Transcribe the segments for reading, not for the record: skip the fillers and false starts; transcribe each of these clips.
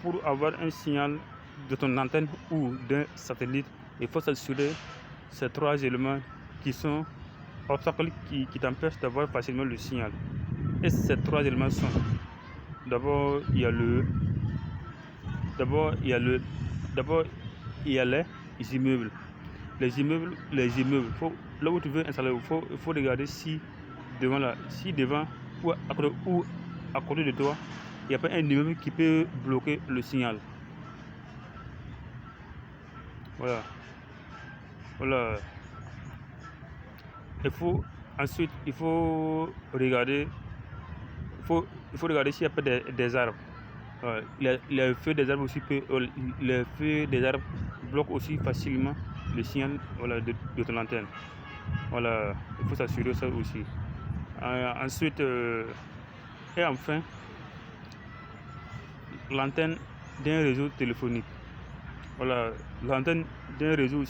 pour avoir un signal de ton antenne ou d'un satellite, il faut s'assurer ces 3 éléments qui sont obstacles qui t'empêchent d'avoir facilement le signal. Et ces 3 éléments sont: d'abord il y a les immeubles. Les immeubles, là où tu veux installer, il faut regarder si devant ou à côté de toi, il n'y a pas un immeuble qui peut bloquer le signal. Voilà. Ensuite, il faut regarder s'il n'y a pas des arbres. Les feux des arbres aussi bloquent aussi facilement le signal, voilà, de ton antenne. Voilà, il faut s'assurer ça aussi. Ensuite, et enfin, l'antenne d'un réseau téléphonique. Voilà, l'antenne d'un réseau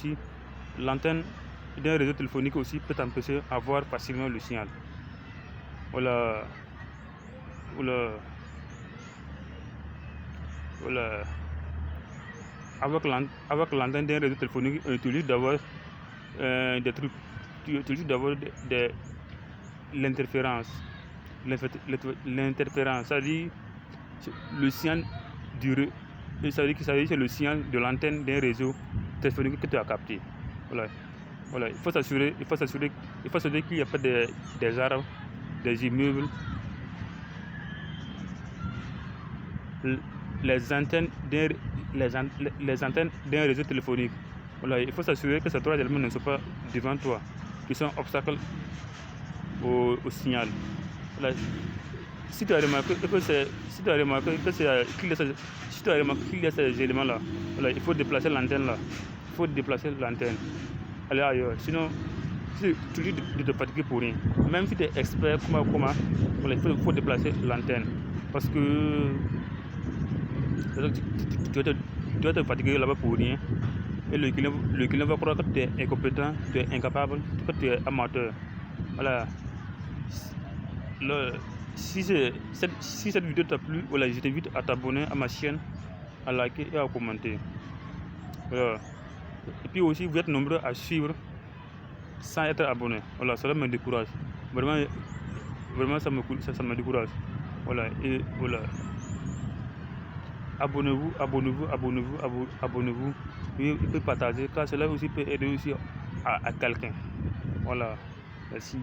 téléphonique aussi peut t'empêcher d'avoir facilement le signal. Voilà. Avec l'antenne d'un réseau téléphonique, on utilise d'avoir des trucs. Tu utilises d'avoir l'interférence. L'interférence, ça dit le signal ça veut dire que c'est le signal de l'antenne d'un réseau téléphonique que tu as capté. Voilà. Il faut s'assurer qu'il n'y a pas des arbres, des immeubles. Les antennes d'un réseau téléphonique. Voilà, il faut s'assurer que ces 3 éléments ne sont pas devant toi, qui sont obstacles au signal. Voilà. Si tu as remarqué qu'il y a ces éléments-là, voilà, il faut déplacer l'antenne là. Aller ailleurs. Sinon, tu dis de te fatiguer pour rien. Même si tu es expert, voilà, il faut déplacer l'antenne. Parce que tu vas te fatiguer là-bas pour rien. Et le client va croire que tu es incompétent, tu es incapable, que tu es amateur. Voilà. Si cette vidéo t'a plu, voilà, je t'invite à t'abonner à ma chaîne, à liker et à commenter. Voilà. Et puis aussi, vous êtes nombreux à suivre sans être abonné. Voilà, cela me décourage. Vraiment ça me décourage. Voilà. Et voilà. Abonnez-vous. Et peut partager, car cela aussi peut aider aussi à quelqu'un. Voilà. Merci.